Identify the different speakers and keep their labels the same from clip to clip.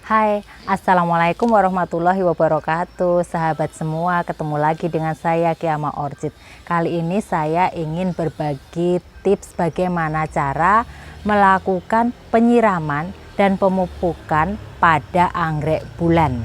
Speaker 1: Hai, Assalamualaikum warahmatullahi wabarakatuh. Sahabat semua, ketemu lagi dengan saya Kiama Orchid. Kali ini saya ingin berbagi tips bagaimana cara melakukan penyiraman dan pemupukan pada anggrek bulan.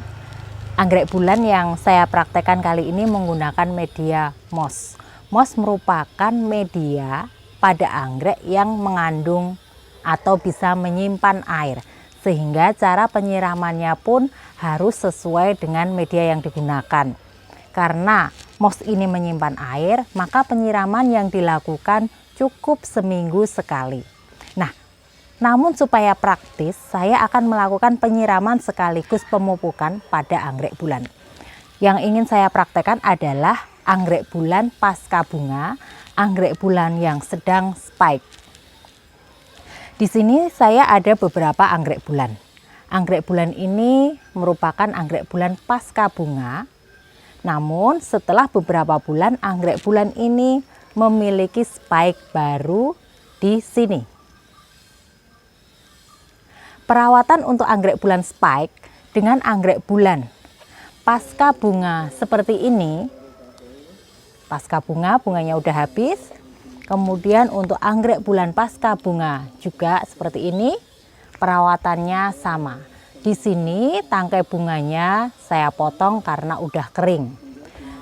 Speaker 1: Anggrek bulan yang saya praktekkan kali ini menggunakan media moss. Moss merupakan media pada anggrek yang mengandung atau bisa menyimpan air, sehingga cara penyiramannya pun harus sesuai dengan media yang digunakan. Karena moss ini menyimpan air, maka penyiraman yang dilakukan cukup seminggu sekali. Nah, namun supaya praktis, saya akan melakukan penyiraman sekaligus pemupukan pada anggrek bulan. Yang ingin saya praktekkan adalah anggrek bulan pasca bunga, anggrek bulan yang sedang spike. Di sini saya ada beberapa anggrek bulan. Anggrek bulan ini merupakan anggrek bulan pasca bunga. Namun setelah beberapa bulan anggrek bulan ini memiliki spike baru di sini. Perawatan untuk anggrek bulan spike dengan anggrek bulan pasca bunga seperti ini. Pasca bunga, bunganya udah habis. Kemudian untuk anggrek bulan pasca bunga juga seperti ini, perawatannya sama. Di sini tangkai bunganya saya potong karena udah kering.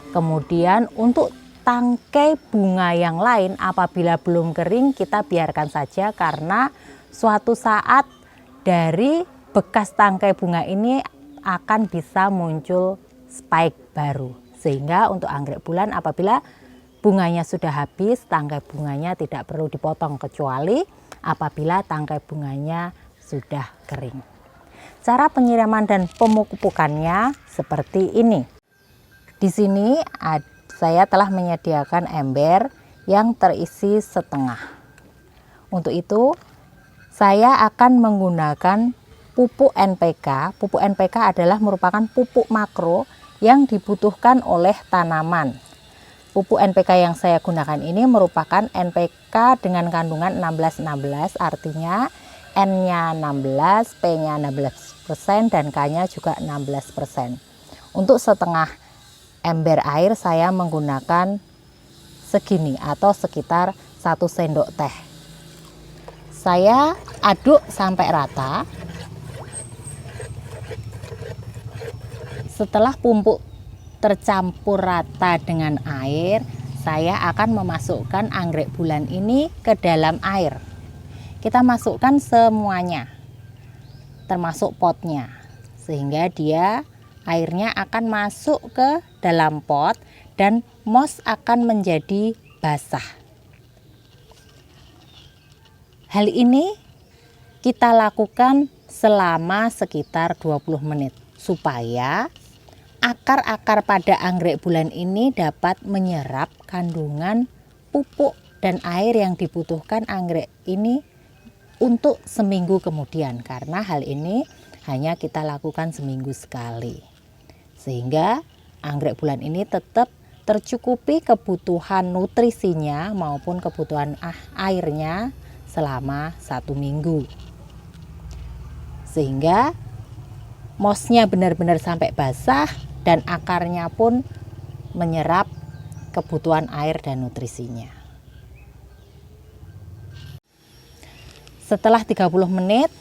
Speaker 1: Kemudian untuk tangkai bunga yang lain apabila belum kering kita biarkan saja, karena suatu saat dari bekas tangkai bunga ini akan bisa muncul spike baru. Sehingga untuk anggrek bulan apabila bunganya sudah habis, tangkai bunganya tidak perlu dipotong kecuali apabila tangkai bunganya sudah kering. Cara penyiraman dan pemupukannya seperti ini. Di sini saya telah menyediakan ember yang terisi setengah. Untuk itu saya akan menggunakan pupuk NPK. Pupuk NPK adalah merupakan pupuk makro yang dibutuhkan oleh tanaman. Pupuk NPK yang saya gunakan ini merupakan NPK dengan kandungan 16-16, artinya N-nya 16, P-nya 16%, dan K-nya juga 16%. Untuk setengah ember air saya menggunakan segini atau sekitar 1 sendok teh. Saya aduk sampai rata. Setelah pupuk tercampur rata dengan air, saya akan memasukkan anggrek bulan ini ke dalam air. Kita masukkan semuanya, termasuk potnya, sehingga airnya akan masuk ke dalam pot dan moss akan menjadi basah. Hal ini kita lakukan selama sekitar 20 menit supaya akar-akar pada anggrek bulan ini dapat menyerap kandungan pupuk dan air yang dibutuhkan anggrek ini untuk seminggu kemudian, karena hal ini hanya kita lakukan seminggu sekali, sehingga anggrek bulan ini tetap tercukupi kebutuhan nutrisinya maupun kebutuhan airnya selama 1 minggu, sehingga mossnya benar-benar sampai basah dan akarnya pun menyerap kebutuhan air dan nutrisinya. Setelah 30 menit,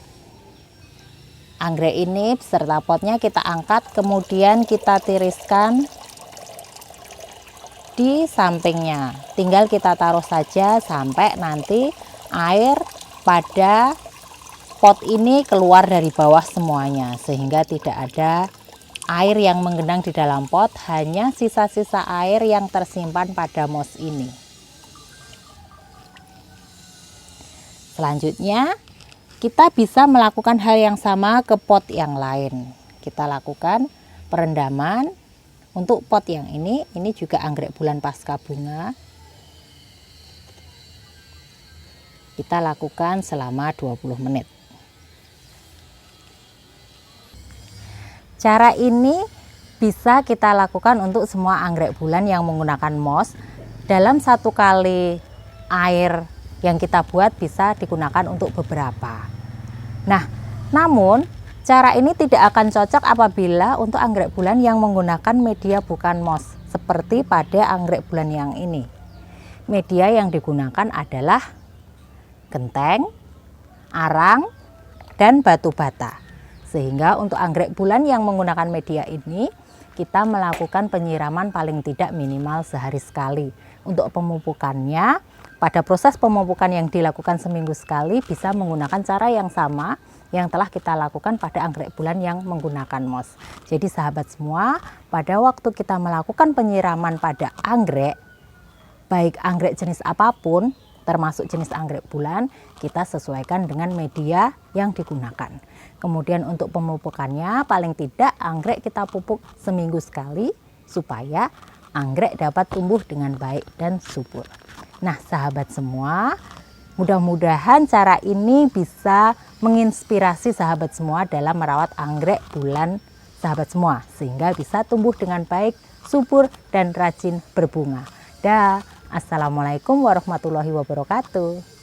Speaker 1: anggrek ini beserta potnya kita angkat, kemudian kita tiriskan di sampingnya. Tinggal kita taruh saja sampai nanti air pada pot ini keluar dari bawah semuanya, sehingga tidak ada air yang menggenang di dalam pot, hanya sisa-sisa air yang tersimpan pada moss ini. Selanjutnya kita bisa melakukan hal yang sama ke pot yang lain. Kita lakukan perendaman untuk pot yang ini juga anggrek bulan pasca bunga. Kita lakukan selama 20 menit. Cara ini bisa kita lakukan untuk semua anggrek bulan yang menggunakan moss. Dalam 1 kali air yang kita buat bisa digunakan untuk beberapa. Nah, namun Cara ini tidak akan cocok apabila untuk anggrek bulan yang menggunakan media bukan moss, seperti pada anggrek bulan yang ini. Media yang digunakan adalah genteng, arang, dan batu bata. Sehingga untuk anggrek bulan yang menggunakan media ini, kita melakukan penyiraman paling tidak minimal sehari sekali. Untuk pemupukannya, pada proses pemupukan yang dilakukan seminggu sekali bisa menggunakan cara yang sama yang telah kita lakukan pada anggrek bulan yang menggunakan moss. Jadi sahabat semua, pada waktu kita melakukan penyiraman pada anggrek, baik anggrek jenis apapun, termasuk jenis anggrek bulan, kita sesuaikan dengan media yang digunakan. Kemudian untuk pemupukannya, paling tidak anggrek kita pupuk seminggu sekali supaya anggrek dapat tumbuh dengan baik dan subur. Nah sahabat semua, mudah-mudahan cara ini bisa menginspirasi sahabat semua dalam merawat anggrek bulan sahabat semua, sehingga bisa tumbuh dengan baik, subur, dan rajin berbunga. Assalamualaikum warahmatullahi wabarakatuh.